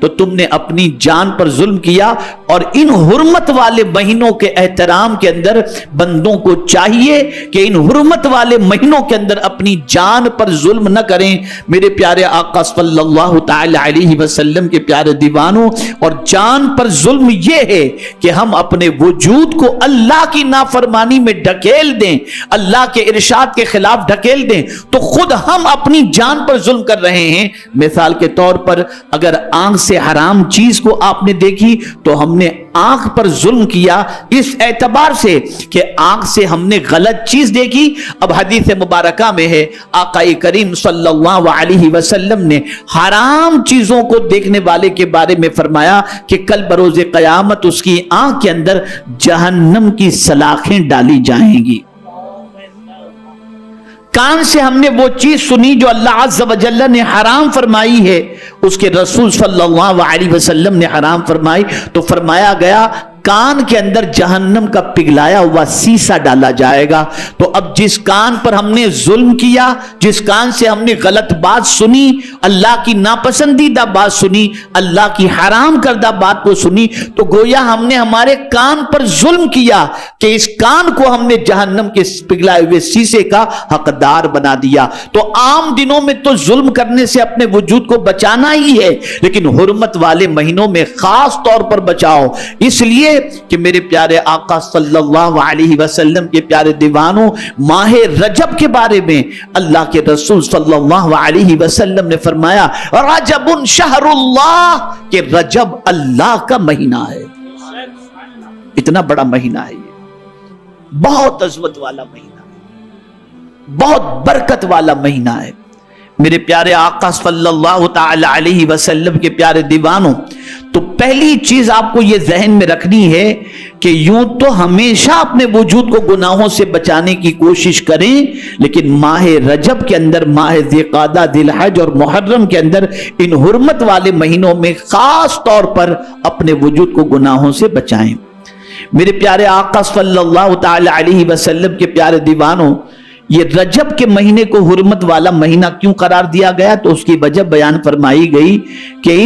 تو تم نے اپنی جان پر ظلم کیا. اور ان حرمت والے مہینوں کے احترام کے اندر بندوں کو چاہیے کہ ان حرمت والے مہینوں کے اندر اپنی جان پر ظلم نہ کریں. میرے پیارے آقا صلی اللہ تعالی علیہ وسلم کے پیارے دیوانوں، اور جان پر ظلم یہ ہے کہ ہم اپنے وجود کو اللہ کی نافرمانی میں ڈھکیل دیں، اللہ کے ارشاد کے خلاف ڈھکیل دیں، تو خود ہم اپنی جان پر ظلم کر رہے ہیں. مثال کے طور پر اگر آنکھ سے حرام چیز کو آپ نے دیکھی تو ہم نے آنکھ پر ظلم کیا اس اعتبار سے کہ آنکھ سے ہم نے غلط چیز دیکھی. اب حدیث مبارکہ میں ہے آقا کریم صلی اللہ علیہ وسلم نے حرام چیزوں کو دیکھنے والے کے بارے میں فرمایا کہ کل بروز قیامت اس کی آنکھ کے اندر جہنم کی سلاخیں ڈالی جائیں گی. کان سے ہم نے وہ چیز سنی جو اللہ عز و جل نے حرام فرمائی ہے، اس کے رسول صلی اللہ علیہ وسلم نے حرام فرمائی، تو فرمایا گیا کان کے اندر جہنم کا پگھلایا ہوا سیسا ڈالا جائے گا. تو اب جس کان پر ہم نے ظلم کیا، جس کان سے ہم نے غلط بات سنی، اللہ کی ناپسندیدہ بات سنی، اللہ کی حرام کردہ بات کو سنی، تو گویا ہم نے ہمارے کان پر ظلم کیا کہ اس کان کو ہم نے جہنم کے پگھلائے ہوئے سیسے کا حقدار بنا دیا. تو عام دنوں میں تو ظلم کرنے سے اپنے وجود کو بچانا ہی ہے، لیکن حرمت والے مہینوں میں خاص طور پر بچاؤ. اس لیے کہ میرے پیارے آقا صلی اللہ علیہ وسلم کے پیارے دیوانوں، ماہ رجب کے بارے میں اللہ کے رسول صلی اللہ علیہ وسلم نے فرمایا رجب شہر اللہ، کہ رجب اللہ کا مہینہ ہے. اتنا بڑا مہینہ ہے یہ، بہت عظمت والا مہینہ، بہت برکت والا مہینہ ہے. میرے پیارے آقا صلی اللہ تعالی علیہ وسلم کے پیارے دیوانوں، تو پہلی چیز آپ کو یہ ذہن میں رکھنی ہے کہ یوں تو ہمیشہ اپنے وجود کو گناہوں سے بچانے کی کوشش کریں، لیکن ماہ رجب کے اندر، ماہ ذی القعدہ، ذی الحج اور محرم کے اندر، ان حرمت والے مہینوں میں خاص طور پر اپنے وجود کو گناہوں سے بچائیں. میرے پیارے آقا صلی اللہ تعالی علیہ وسلم کے پیارے دیوانوں، یہ رجب کے مہینے کو حرمت والا مہینہ کیوں قرار دیا گیا؟ تو اس کی وجہ بیان فرمائی گئی کہ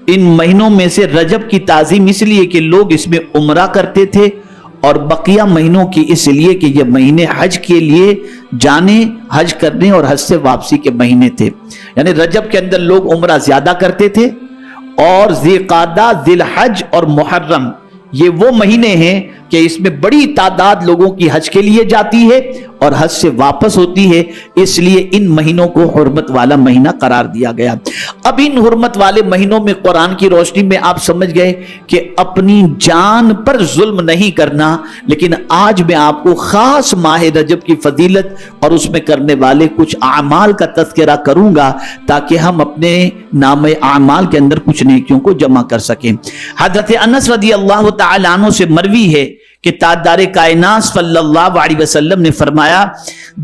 ان مہینوں میں سے رجب کی تعظیم اس لیے کہ لوگ اس میں عمرہ کرتے تھے، اور بقیہ مہینوں کی اس لیے کہ یہ مہینے حج کے لیے جانے، حج کرنے اور حج سے واپسی کے مہینے تھے. یعنی رجب کے اندر لوگ عمرہ زیادہ کرتے تھے، اور ذی القعدہ، ذی الحج اور محرم یہ وہ مہینے ہیں کہ اس میں بڑی تعداد لوگوں کی حج کے لیے جاتی ہے اور حج سے واپس ہوتی ہے، اس لیے ان مہینوں کو حرمت والا مہینہ قرار دیا گیا. اب ان حرمت والے مہینوں میں قرآن کی روشنی میں آپ سمجھ گئے کہ اپنی جان پر ظلم نہیں کرنا، لیکن آج میں آپ کو خاص ماہ رجب کی فضیلت اور اس میں کرنے والے کچھ اعمال کا تذکرہ کروں گا تاکہ ہم اپنے نام اعمال کے اندر کچھ نیکیوں کو جمع کر سکیں. حضرت انس رضی اللہ تعالی عنہ سے مروی ہے کہ تاجدار کائنات صلی اللہ علیہ وسلم نے فرمایا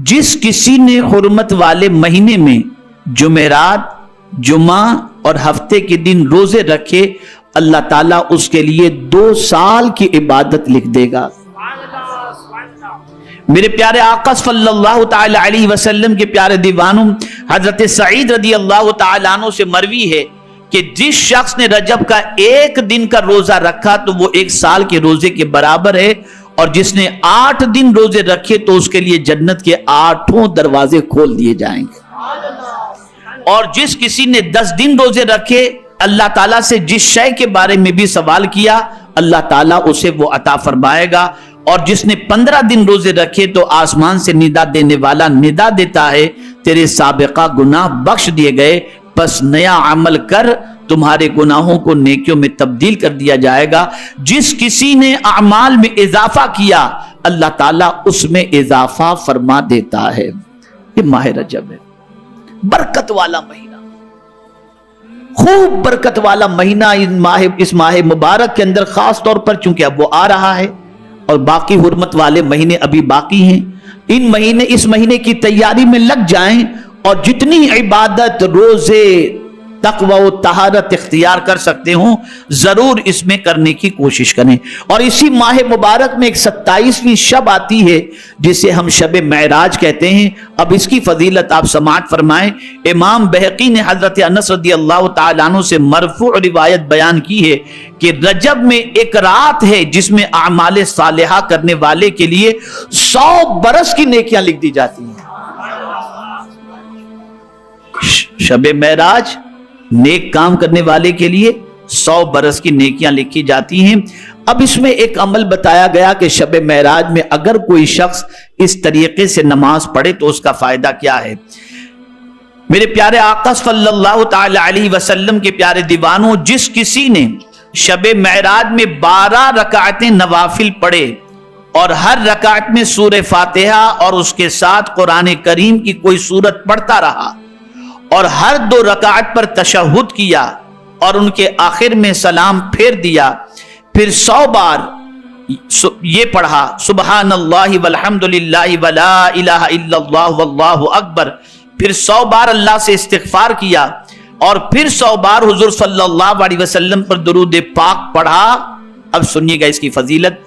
جس کسی نے حرمت والے مہینے میں جمعرات، جمعہ اور ہفتے کے دن روزے رکھے، اللہ تعالیٰ اس کے لیے 2 سال کی عبادت لکھ دے گا. میرے پیارے آقا صلی اللہ تعالی علیہ وسلم کے پیارے دیوانوں، حضرت سعید رضی اللہ تعالی عنہ سے مروی ہے کہ جس شخص نے رجب کا 1 دن کا روزہ رکھا تو وہ 1 سال کے روزے کے برابر ہے، اور جس نے 8 دن روزے رکھے تو اس کے لیے جنت کے 8 دروازے کھول دیے جائیں گے. اور جس کسی نے 10 دن روزے رکھے، اللہ تعالیٰ سے جس شے کے بارے میں بھی سوال کیا اللہ تعالیٰ اسے وہ عطا فرمائے گا. اور جس نے 15 دن روزے رکھے تو آسمان سے ندا دینے والا ندا دیتا ہے تیرے سابقہ گناہ بخش دیے گئے، بس نیا عمل کر، تمہارے گناہوں کو نیکیوں میں تبدیل کر دیا جائے گا. جس کسی نے اعمال میں اضافہ کیا اللہ تعالیٰ اس میں اضافہ فرما دیتا ہے. یہ ماہ رجب ہے، برکت والا مہینہ، خوب برکت والا مہینہ. اس ماہ مبارک کے اندر خاص طور پر چونکہ اب وہ آ رہا ہے اور باقی حرمت والے مہینے ابھی باقی ہیں، اس مہینے کی تیاری میں لگ جائیں، اور جتنی عبادت، روزے، تقوی و طہارت اختیار کر سکتے ہوں ضرور اس میں کرنے کی کوشش کریں. اور اسی ماہ مبارک میں ایک 27ویں شب آتی ہے جسے ہم شب معراج کہتے ہیں. اب اس کی فضیلت آپ سماعت فرمائیں. امام بہقی نے حضرت انس رضی اللہ تعالیٰ عنہ سے مرفوع روایت بیان کی ہے کہ رجب میں ایک رات ہے جس میں اعمال صالحہ کرنے والے کے لیے 100 برس کی نیکیاں لکھ دی جاتی ہیں. شب معراج نیک کام کرنے والے کے لیے 100 برس کی نیکیاں لکھی جاتی ہیں. اب اس میں ایک عمل بتایا گیا کہ شب معراج میں اگر کوئی شخص اس طریقے سے نماز پڑھے تو اس کا فائدہ کیا ہے. میرے پیارے آقا صلی اللہ تعالی علیہ وسلم کے پیارے دیوانوں، جس کسی نے شب معراج میں 12 رکعتیں نوافل پڑھے اور ہر رکعت میں سورہ فاتحہ اور اس کے ساتھ قرآن کریم کی کوئی سورت پڑھتا رہا اور ہر 2 رکعت پر تشہد کیا اور ان کے آخر میں سلام پھیر دیا، پھر 100 بار یہ پڑھا سبحان اللہ والحمد للہ ولا الہ الا اللہ واللہ اکبر، پھر 100 بار اللہ سے استغفار کیا اور پھر 100 بار حضور صلی اللہ علیہ وسلم پر درود پاک پڑھا. اب سنیے گا اس کی فضیلت.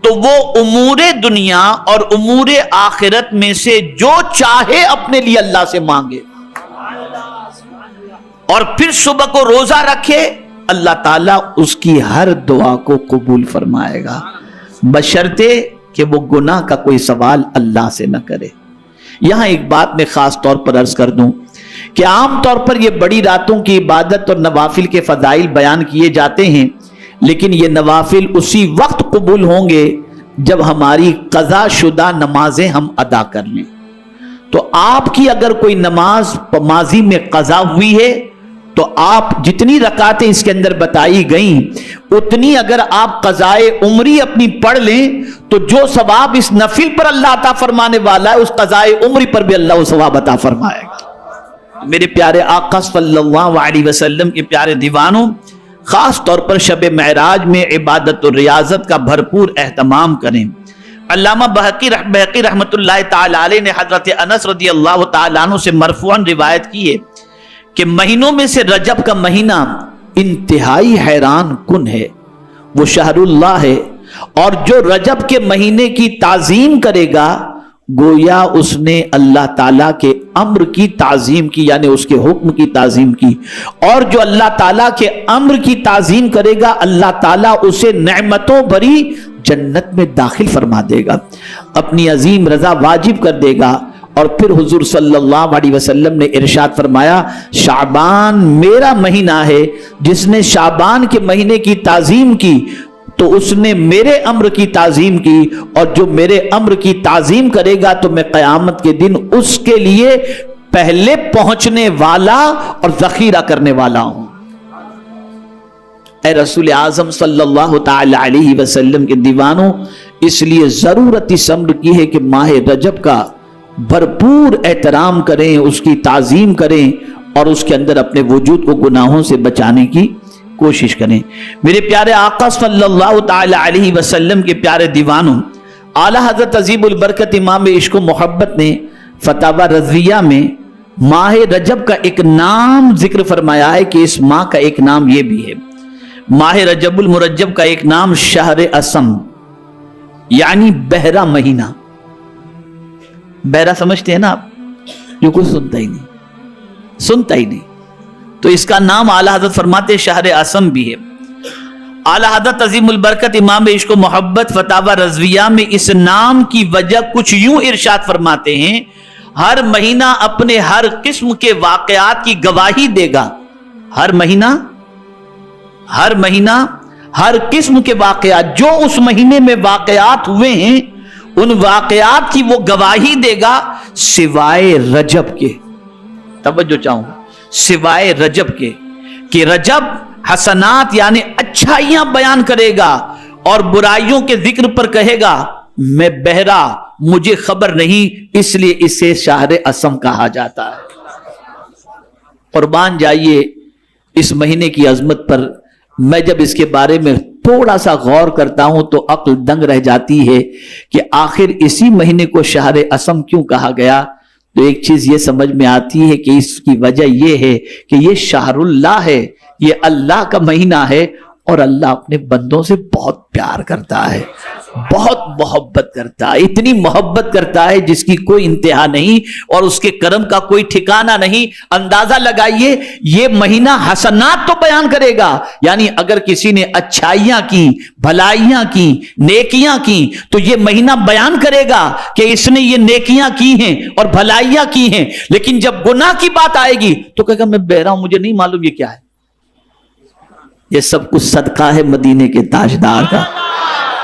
تو وہ امور دنیا اور امور آخرت میں سے جو چاہے اپنے لیے اللہ سے مانگے اور پھر صبح کو روزہ رکھے، اللہ تعالیٰ اس کی ہر دعا کو قبول فرمائے گا، بشرطے کہ وہ گناہ کا کوئی سوال اللہ سے نہ کرے. یہاں ایک بات میں خاص طور پر عرض کر دوں کہ عام طور پر یہ بڑی راتوں کی عبادت اور نوافل کے فضائل بیان کیے جاتے ہیں، لیکن یہ نوافل اسی وقت قبول ہوں گے جب ہماری قضا شدہ نمازیں ہم ادا کر لیں. تو آپ کی اگر کوئی نماز ماضی میں قضا ہوئی ہے تو آپ جتنی رکعتیں اس کے اندر بتائی گئیں اتنی اگر آپ قضائے عمری اپنی پڑھ لیں تو جو ثواب اس نفل پر اللہ عطا فرمانے والا ہے اس قضائے عمری پر بھی اللہ وہ ثواب عطا فرمائے گا. میرے پیارے آقا صلی اللہ علیہ وسلم کے پیارے دیوانوں، خاص طور پر شب معراج میں عبادت و ریاضت کا بھرپور اہتمام کریں. علامہ بہقی رحمت اللہ تعالی علیہ نے حضرت انس رضی اللہ تعالیٰ عنہ سے مرفوعاً روایت کی ہے کہ مہینوں میں سے رجب کا مہینہ انتہائی حیران کن ہے، وہ شہر اللہ ہے، اور جو رجب کے مہینے کی تعظیم کرے گا گویا اس نے اللہ تعالیٰ کے امر کی تعظیم کی، یعنی اس کے حکم کی تعظیم کی، اور جو اللہ تعالیٰ کے امر کی تعظیم کرے گا اللہ تعالیٰ اسے نعمتوں بھری جنت میں داخل فرما دے گا، اپنی عظیم رضا واجب کر دے گا. اور پھر حضور صلی اللہ علیہ وسلم نے ارشاد فرمایا شعبان میرا مہینہ ہے، جس نے شعبان کے مہینے کی تعظیم کی تو اس نے میرے امر کی تعظیم کی، اور جو میرے امر کی تعظیم کرے گا تو میں قیامت کے دن اس کے لیے پہلے پہنچنے والا اور ذخیرہ کرنے والا ہوں. اے رسول اعظم صلی اللہ تعالی علیہ وسلم کے دیوانوں، اس لیے ضرورت اس امر کی ہے کہ ماہ رجب کا بھرپور احترام کریں، اس کی تعظیم کریں اور اس کے اندر اپنے وجود کو گناہوں سے بچانے کی کوشش کریں. میرے پیارے آقا صلی اللہ تعالی علیہ وسلم کے پیارے دیوانوں، اعلیٰ حضرت عظیم البرکت امام عشق و محبت نے فتاوی رضویہ میں ماہ رجب کا ایک نام ذکر فرمایا ہے کہ اس ماہ کا ایک نام یہ بھی ہے. ماہ رجب المرجب کا ایک نام شہر اسم یعنی بہرا مہینہ. بہرا سمجھتے ہیں نا آپ، جو کچھ سنتا ہی نہیں، تو اس کا نام اعلیٰ حضرت فرماتے شہر اسم بھی ہے. اعلیٰ حضرت عظیم البرکت امام عشق و محبت فتاوی رضویہ میں اس نام کی وجہ کچھ یوں ارشاد فرماتے ہیں ہر مہینہ اپنے ہر قسم کے واقعات کی گواہی دے گا. ہر مہینہ ہر قسم کے واقعات جو اس مہینے میں واقعات ہوئے ہیں ان واقعات کی وہ گواہی دے گا سوائے رجب کے. توجہ چاہوں گا، سوائے رجب کے، کہ رجب حسنات یعنی اچھائیاں بیان کرے گا اور برائیوں کے ذکر پر کہے گا میں بہرا، مجھے خبر نہیں، اس لیے اسے شہر اسم کہا جاتا ہے. قربان جائیے اس مہینے کی عظمت پر. میں جب اس کے بارے میں تھوڑا سا غور کرتا ہوں تو عقل دنگ رہ جاتی ہے کہ آخر اسی مہینے کو شہر اسم کیوں کہا گیا. تو ایک چیز یہ سمجھ میں آتی ہے کہ اس کی وجہ یہ ہے کہ یہ شہر اللہ ہے، یہ اللہ کا مہینہ ہے، اور اللہ اپنے بندوں سے بہت پیار کرتا ہے، بہت محبت کرتا ہے، اتنی محبت کرتا ہے جس کی کوئی انتہا نہیں اور اس کے کرم کا کوئی ٹھکانہ نہیں۔ اندازہ لگائیے، یہ مہینہ حسنات تو بیان کرے گا، یعنی اگر کسی نے اچھائیاں کی، بھلائیاں کی، نیکیاں کی، تو یہ مہینہ بیان کرے گا کہ اس نے یہ نیکیاں کی ہیں اور بھلائیاں کی ہیں، لیکن جب گناہ کی بات آئے گی تو کہے گا میں بہرا ہوں، مجھے نہیں معلوم یہ کیا ہے۔ یہ سب کچھ صدقہ ہے مدینے کے تاجدار کا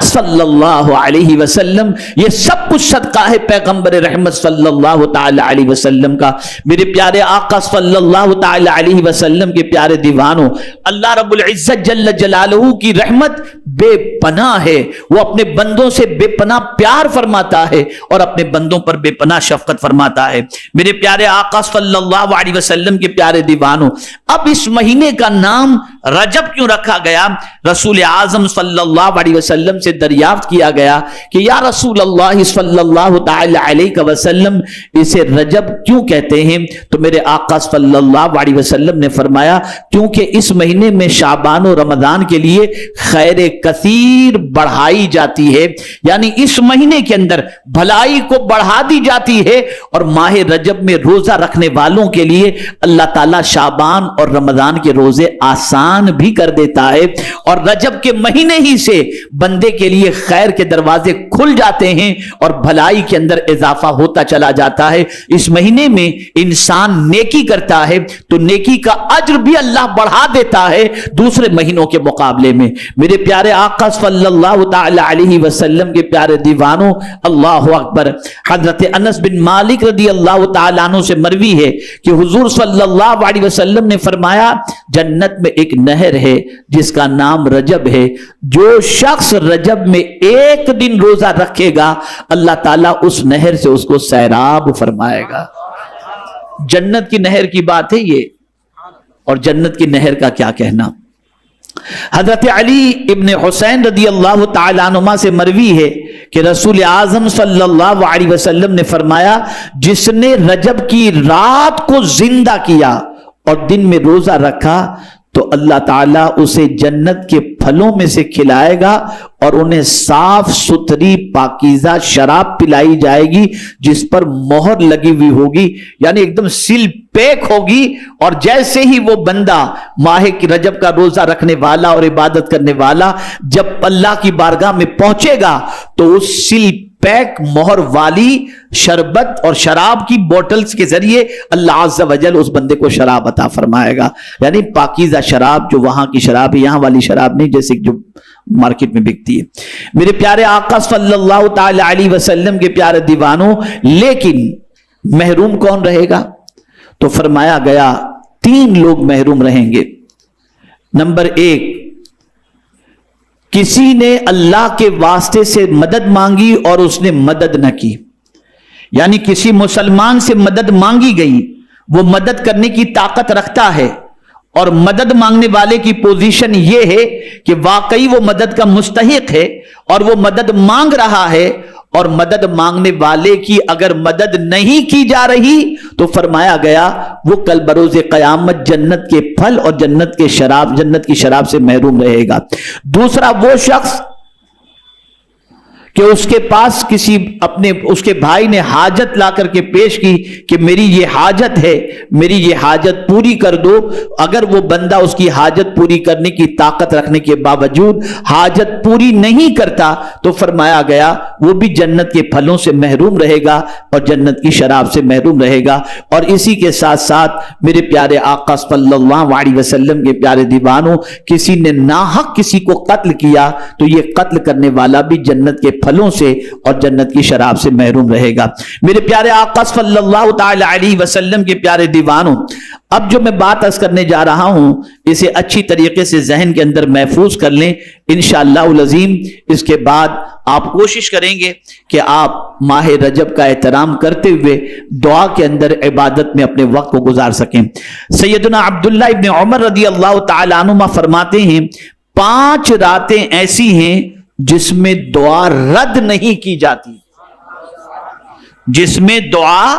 صلی اللہ علیہ وسلم، یہ سب کچھ صدقہ ہے پیغمبر رحمت صلی اللہ تعالی علیہ وسلم کا۔ میرے پیارے آقا صلی اللہ تعالی علیہ وسلم کے پیارے دیوانوں، اللہ رب العزت جل جلالہ کی رحمت بے پناہ ہے، وہ اپنے بندوں سے بے پناہ پیار فرماتا ہے اور اپنے بندوں پر بے پناہ شفقت فرماتا ہے۔ میرے پیارے آقا صلی اللہ علیہ وسلم کے پیارے دیوانوں، اب اس مہینے کا نام رجب کیوں رکھا گیا؟ رسول اعظم صلی اللہ علیہ وسلم سے دریافت کیا گیا کہ یا رسول اللہ صلی اللہ تعالی علیہ وسلم اسے رجب کیوں کہتے ہیں؟ تو میرے آقا صلی اللہ علیہ وسلم نے فرمایا کیونکہ اس مہینے میں شعبان و رمضان کے لیے خیر کثیر بڑھائی جاتی ہے، یعنی اس مہینے کے اندر بھلائی کو بڑھا دی جاتی ہے، اور ماہ رجب میں روزہ رکھنے والوں کے لیے اللہ تعالیٰ شعبان اور رمضان کے روزے آسان بھی کر دیتا ہے، اور رجب کے مہینے ہی سے بندے کے لیے خیر کے دروازے کھل جاتے ہیں اور بھلائی کے اندر اضافہ ہوتا چلا جاتا ہے۔ اس مہینے میں انسان نیکی کرتا ہے تو نیکی کا اجر بھی اللہ بڑھا دیتا ہے دوسرے مہینوں کے مقابلے میں۔ میرے پیارے آقا صلی اللہ تعالی علیہ وسلم کے پیارے دیوانوں، اللہ اکبر، حضرت انس بن مالک رضی اللہ تعالیٰ عنہ سے مروی ہے کہ حضور صلی اللہ علیہ وسلم نے فرمایا جنت میں ایک نہر ہے جس کا نام رجب ہے، جو شخص رجب میں ایک دن روزہ رکھے گا اللہ تعالیٰ اس نہر سے اس کو سیراب فرمائے گا۔ جنت کی نہر کی بات ہے یہ، اور جنت کی نہر کا کیا کہنا۔ حضرت علی ابن حسین رضی اللہ تعالیٰ عنہما سے مروی ہے کہ رسول اعظم صلی اللہ علیہ وسلم نے فرمایا جس نے رجب کی رات کو زندہ کیا اور دن میں روزہ رکھا تو اللہ تعالیٰ اسے جنت کے پھلوں میں سے کھلائے گا اور انہیں صاف ستھری پاکیزہ شراب پلائی جائے گی جس پر مہر لگی ہوئی ہوگی، یعنی ایک دم سیل پیک ہوگی، اور جیسے ہی وہ بندہ ماہ کی رجب کا روزہ رکھنے والا اور عبادت کرنے والا جب اللہ کی بارگاہ میں پہنچے گا تو اس سیل پیک مہر والی شربت اور شراب کی بوٹلز کے ذریعے اللہ عز و جل اس بندے کو شراب عطا فرمائے گا، یعنی پاکیزہ شراب، جو وہاں کی شراب ہے، یہاں والی شراب نہیں جیسے جو مارکیٹ میں بکتی ہے۔ میرے پیارے آقا صلی اللہ تعالی علیہ وسلم کے پیارے دیوانوں، لیکن محروم کون رہے گا؟ تو فرمایا گیا 3 لوگ محروم رہیں گے۔ نمبر 1، کسی نے اللہ کے واسطے سے مدد مانگی اور اس نے مدد نہ کی، یعنی کسی مسلمان سے مدد مانگی گئی، وہ مدد کرنے کی طاقت رکھتا ہے، اور مدد مانگنے والے کی پوزیشن یہ ہے کہ واقعی وہ مدد کا مستحق ہے اور وہ مدد مانگ رہا ہے، اور مدد مانگنے والے کی اگر مدد نہیں کی جا رہی تو فرمایا گیا وہ کل بروز قیامت جنت کے پھل اور جنت کی شراب سے محروم رہے گا۔ دوسرا وہ شخص کہ اس کے پاس اس کے بھائی نے حاجت لا کر کے پیش کی کہ میری یہ حاجت ہے، میری یہ حاجت پوری کر دو، اگر وہ بندہ اس کی حاجت پوری کرنے کی طاقت رکھنے کے باوجود حاجت پوری نہیں کرتا تو فرمایا گیا وہ بھی جنت کے پھلوں سے محروم رہے گا اور جنت کی شراب سے محروم رہے گا۔ اور اسی کے ساتھ ساتھ میرے پیارے آقا صلی اللہ علیہ وسلم کے پیارے دیوانوں، کسی نے ناحق کسی کو قتل کیا تو یہ قتل کرنے والا بھی جنت کے پھلوں سے اور جنت کی شراب سے محروم رہے گا۔ میرے پیارے آقا صلی اللہ تعالی علیہ وسلم کے پیارے دیوانوں، اب جو میں بات عرض کرنے جا رہا ہوں اسے اچھی طریقے سے ذہن کے اندر محفوظ کر لیں انشاءاللہ العظیم۔ اس کے بعد آپ کوشش کریں گے کہ آپ ماہ رجب کا احترام کرتے ہوئے دعا کے اندر عبادت میں اپنے وقت کو گزار سکیں۔ سیدنا عبداللہ ابن عمر رضی اللہ تعالی عنہما فرماتے ہیں 5 راتیں ایسی ہیں جس میں دعا رد نہیں کی جاتی، جس میں دعا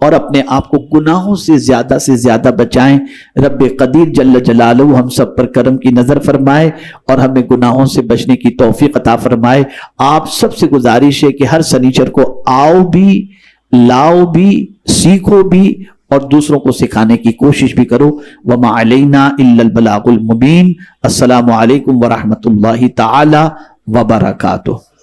اور اپنے آپ کو گناہوں سے زیادہ بچائیں۔ رب قدیر جل جلالہ ہم سب پر کرم کی نظر فرمائے اور ہمیں گناہوں سے بچنے کی توفیق عطا فرمائے۔ آپ سب سے گزارش ہے کہ ہر سنیچر کو آؤ بھی، لاؤ بھی، سیکھو بھی اور دوسروں کو سکھانے کی کوشش بھی کرو۔ وما علینا الا البلاغ المبین۔ السلام علیکم ورحمۃ اللہ تعالی وبرکاتہ۔